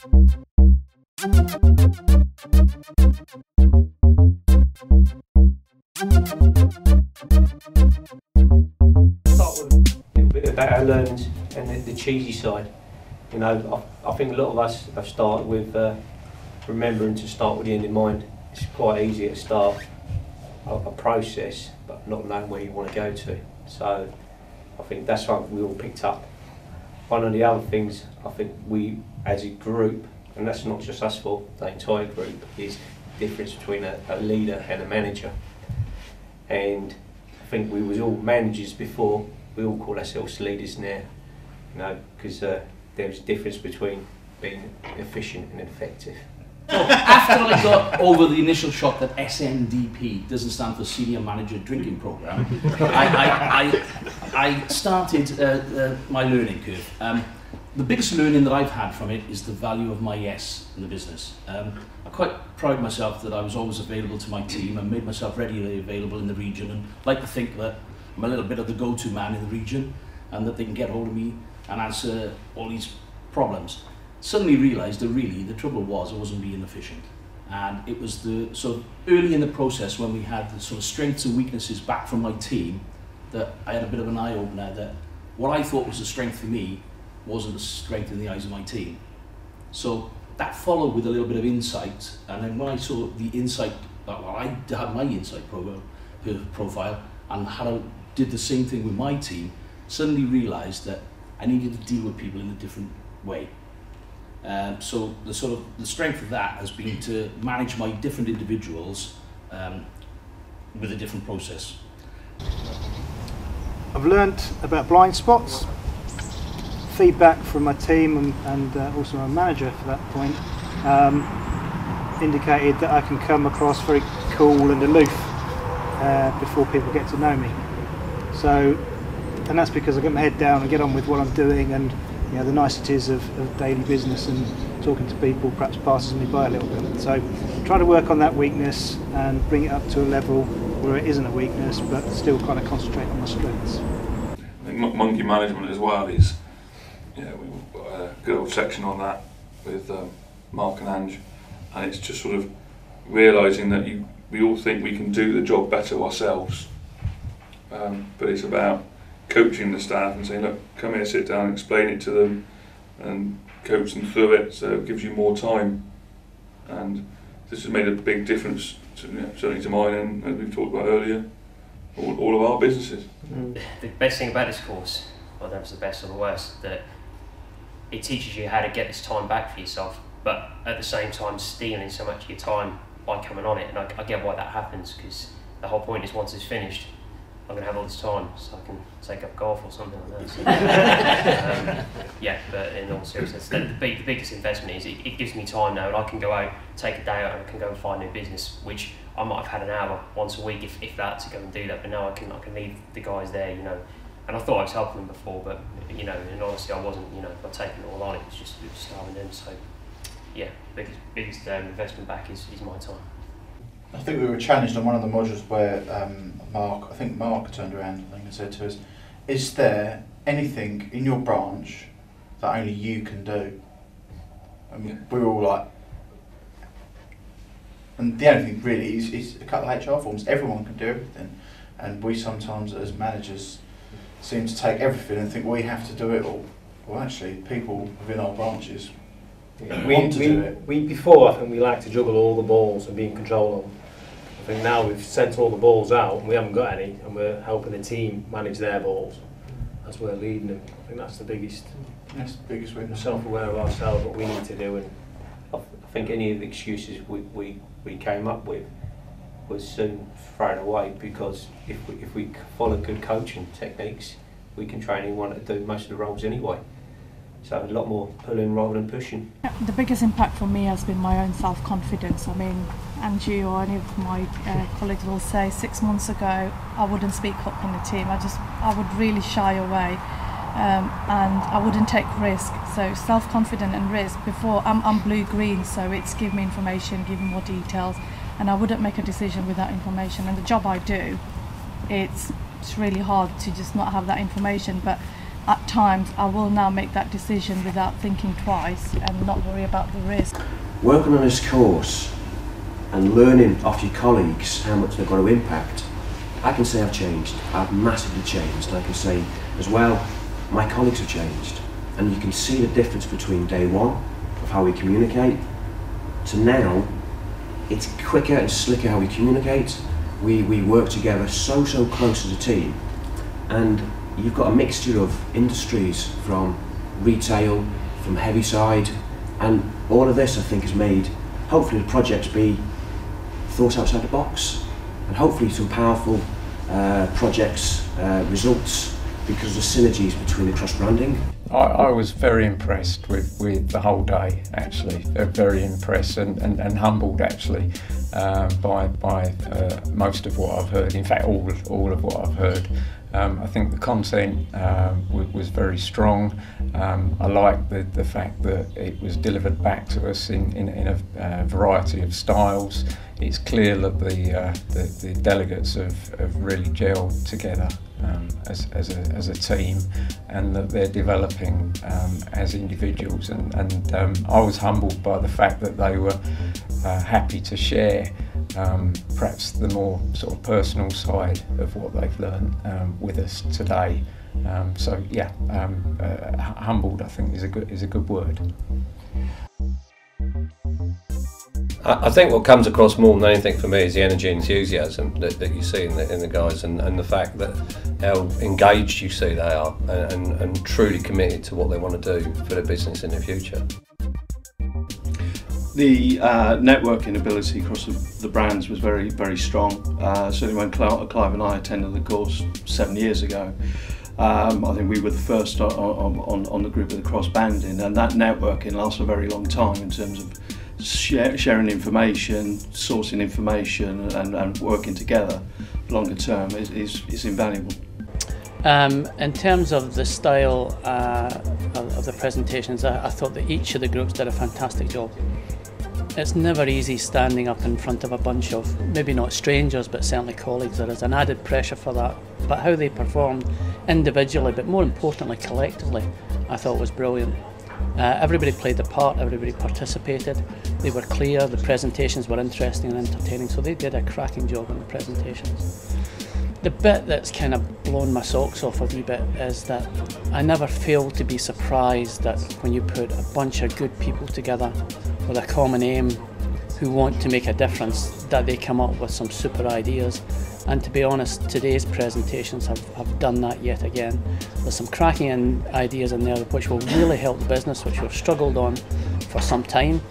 Start with a little bit about our learnings and the cheesy side. You know, I think a lot of us have started with remembering to start with the end in mind. It's quite easy to start a process, but not knowing where you want to go to. So I think that's something we all picked up. One of the other things I think we, as a group, and that's not just us four, the entire group, is the difference between a leader and a manager. And I think we was all managers before, we all call ourselves leaders now, you know, because there's a difference between being efficient and effective. So after I got over the initial shock that SNDP doesn't stand for Senior Manager Drinking Programme, I started my learning curve. The biggest learning that I've had from it is the value of my yes in the business. I quite pride myself that I was always available to my team and made myself readily available in the region, and like to think that I'm a little bit of the go-to man in the region and that they can get hold of me and answer all these problems. Suddenly realised that really the trouble was I wasn't being efficient, and it was the sort of early in the process when we had the sort of strengths and weaknesses back from my team that I had a bit of an eye-opener that what I thought was a strength for me wasn't a strength in the eyes of my team. So that followed with a little bit of insight, and then when I saw the insight, well, I had my insight profile and how I did the same thing with my team, suddenly realised that I needed to deal with people in a different way. So the strength of that has been to manage my different individuals with a different process. I've learnt about blind spots. Feedback from my team and also my manager for that point indicated that I can come across very cool and aloof before people get to know me. So, and that's because I get my head down and get on with what I'm doing, and you know, the niceties of daily business and talking to people perhaps passes me by a little bit. So try to work on that weakness and bring it up to a level where it isn't a weakness, but still kind of concentrate on my strengths. I think monkey management as well is, yeah, we've got a good old section on that with Mark and Ange, and it's just sort of realising that we all think we can do the job better ourselves, but it's about coaching the staff and saying, look, come here, sit down, explain it to them and coach them through it, so it gives you more time. And this has made a big difference, to, you know, certainly to mine and, as we've talked about earlier, all of our businesses. The best thing about this course, well, that's the best or the worst, that it teaches you how to get this time back for yourself, but at the same time stealing so much of your time by coming on it. And I get why that happens, because the whole point is once it's finished, I'm going to have all this time so I can take up golf or something like that. So, yeah, but in all seriousness, the biggest investment is it gives me time now, and I can go out, take a day out, and I can go and find new business, which I might have had an hour once a week if that, to go and do that. But now I can leave the guys there, you know. And I thought I was helping them before, but you know, and honestly I wasn't. You know, by taking it all on, it was starving them. So yeah, biggest investment back is my time. I think we were challenged on one of the modules where Mark turned around and said to us, is there anything in your branch that only you can do? And we were all like, and the only thing really is a couple of HR forms. Everyone can do everything, and we sometimes as managers seem to take everything and think we have to do it all. Well, actually, people within our branches want to do it. Before, I think we like to juggle all the balls and be in control of them. I think now we've sent all the balls out and we haven't got any, and we're helping the team manage their balls as we're leading them. I think that's the biggest. That's the biggest win. We're self-aware of ourselves, what we need to do, and I think any of the excuses we came up with was soon thrown away, because if we follow good coaching techniques, we can train anyone to do most of the roles anyway. So a lot more pulling rather than pushing. The biggest impact for me has been my own self-confidence. I mean, Angie or any of my colleagues will say 6 months ago I wouldn't speak up in the team. I would really shy away, and I wouldn't take risk. So self-confident and risk. Before I'm blue-green, so it's give me information, give me more details, and I wouldn't make a decision without information. And the job I do, it's really hard to just not have that information. But at times I will now make that decision without thinking twice and not worry about the risk. Working on this course and learning off your colleagues how much they've got to impact, I can say I've changed. I've massively changed. I can say as well, my colleagues have changed. And you can see the difference between day one of how we communicate to now. It's quicker and slicker how we communicate. We work together so close as a team. And you've got a mixture of industries, from retail, from heavy side, and all of this I think has made hopefully the projects be thought outside the box, and hopefully some powerful projects, results, because of the synergies between the cross-branding. I was very impressed with the whole day, actually. Very impressed and humbled, actually, by most of what I've heard. In fact, all of what I've heard. I think the content was very strong. I like the fact that it was delivered back to us in a variety of styles. It's clear that the delegates have really gelled together as a team, and that they're developing as individuals. And I was humbled by the fact that they were happy to share perhaps the more sort of personal side of what they've learned with us today. So yeah, humbled I think is a good word. I think what comes across more than anything for me is the energy and enthusiasm that you see in the guys, and the fact that how engaged you see they are, and truly committed to what they want to do for their business in the future. The networking ability across the brands was very strong. Certainly when Clive and I attended the course 7 years ago, I think we were the first on the group of the cross-banding, and that networking lasts a very long time in terms of sharing information, sourcing information, and working together longer term is invaluable. In terms of the style of the presentations, I thought that each of the groups did a fantastic job. It's never easy standing up in front of a bunch of, maybe not strangers, but certainly colleagues. There is an added pressure for that. But how they performed individually, but more importantly collectively, I thought was brilliant. Everybody played their part, everybody participated. They were clear, the presentations were interesting and entertaining, so they did a cracking job on the presentations. The bit that's kind of blown my socks off a wee bit is that I never fail to be surprised that when you put a bunch of good people together with a common aim who want to make a difference, that they come up with some super ideas. And to be honest, today's presentations have done that yet again. There's some cracking ideas in there which will really help the business, which we've struggled on for some time.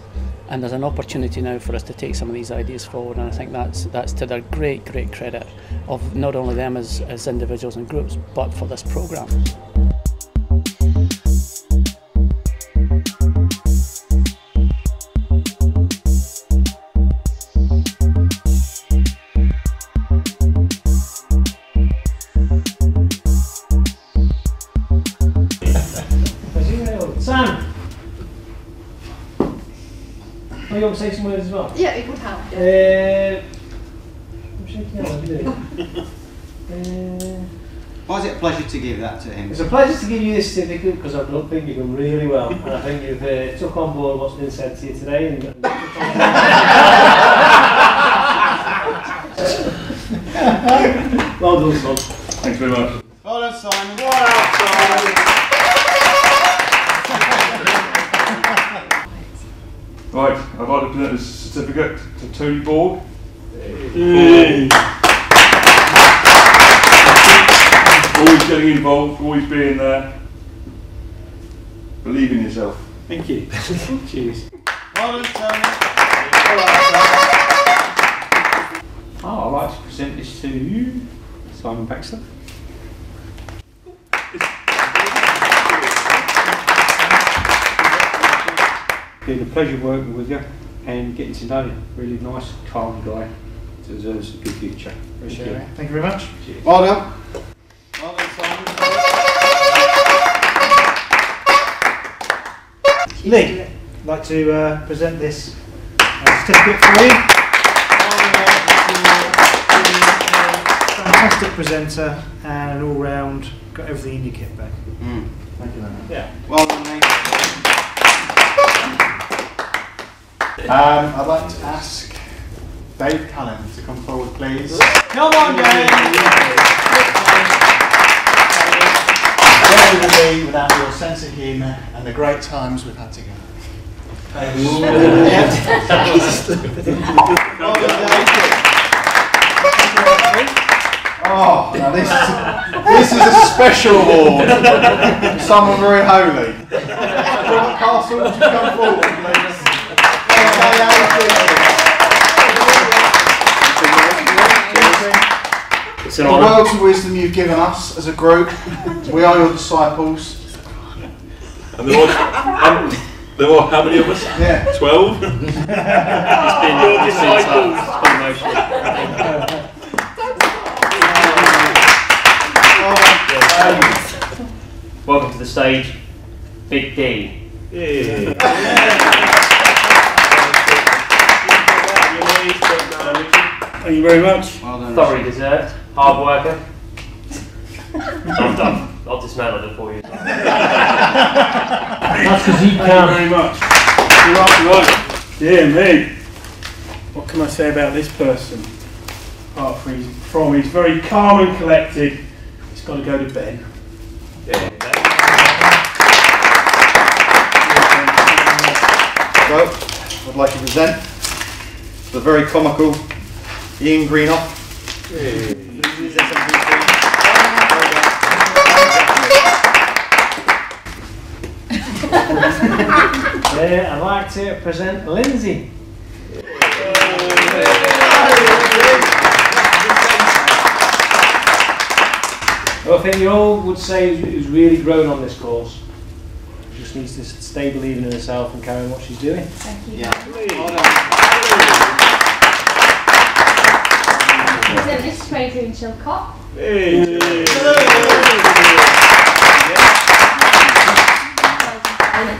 And there's an opportunity now for us to take some of these ideas forward, and I think that's to their great credit of not only them as individuals and groups, but for this programme. Sam! Oh, you want to say some words as well? Yeah, it would help. Yeah. I'm shaking out, I'm doing. Why is it a pleasure to give that to him? It's a pleasure to give you this certificate because I don't think you've done really well, and I think you've took on board what's been said to you today. And well done, son. Thanks very much. Well done, Simon. Well done, Simon. Right, I'd like to present this certificate to Tony Borg. Always getting involved, always being there. Believe in yourself. Thank you. Cheers. Well done, Tony. Oh, I'd like to present this to you, Simon Baxter. It's been a pleasure working with you and getting to know you. Really nice, calm guy. Deserves a good future. Appreciate it. Thank you very much. Cheers. Well done. Well done, Simon. Lee, I'd like to present this certificate for you. Fantastic presenter and an all-round got everything in your kit bag. Thank you very much. Yeah. Well done, mate. I'd like to ask Dave Cullen to come forward, please. Come on, Dave! Where would we be without your sense of humour and the great times we've had together? Well done, Dave. Oh, now this is a special award for someone very holy. Robert Castle, would you come forward, please? It's The an honour. words of wisdom you've given us as a group, we are your disciples. And there were how many of us? Yeah. 12? It's been emotional. Welcome to the stage, Big D. Thank you very much. Well done. Thoroughly deserved, hard worker. I'll dismantle it for you. That's because you can. Thank you very much. Right. Dear me. What can I say about this person? Apart from he's very calm and collected. He's got to go to bed. So, I'd like to present the very comical Ian Greenough. I'd like to present Lindsay. Well, I think you all would say who's really grown on this course. She just needs to stay believing in herself and carry on what she's doing. Thank you. Yeah. Present this to Adrian Chilcott.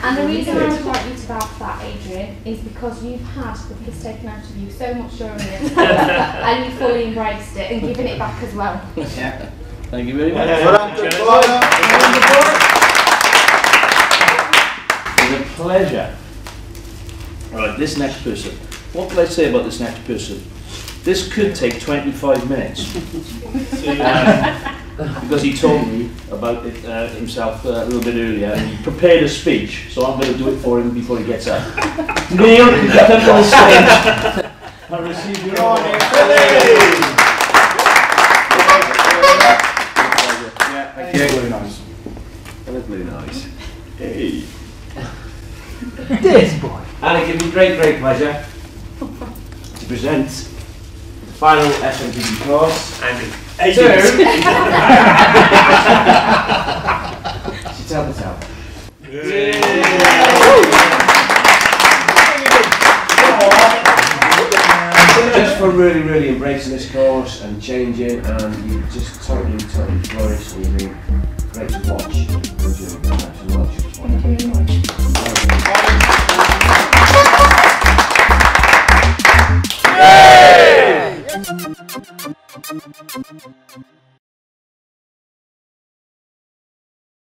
And the reason I would like you to vouch for that, Adrian, is because you've had the piss taken out of you so much during this, and you fully embraced it and given it back as well. Yeah. Thank you very much. Well done. It's a pleasure. Right, this next person. What can I say about this next person? This could take 25 minutes. Because he told me about it himself a little bit earlier, and he prepared a speech, so I'm going to do it for him before he gets up. Neil, could you come to the stage? I receive your honour. Thank you. Blue nose. And a blue nose. Hey. This boy. And it gives me great pleasure to present the final SMTV course. Andy. Tell the tale. Just for really embracing this course and changing, and you just totally flourished, and you've been great to watch. Thank you very much.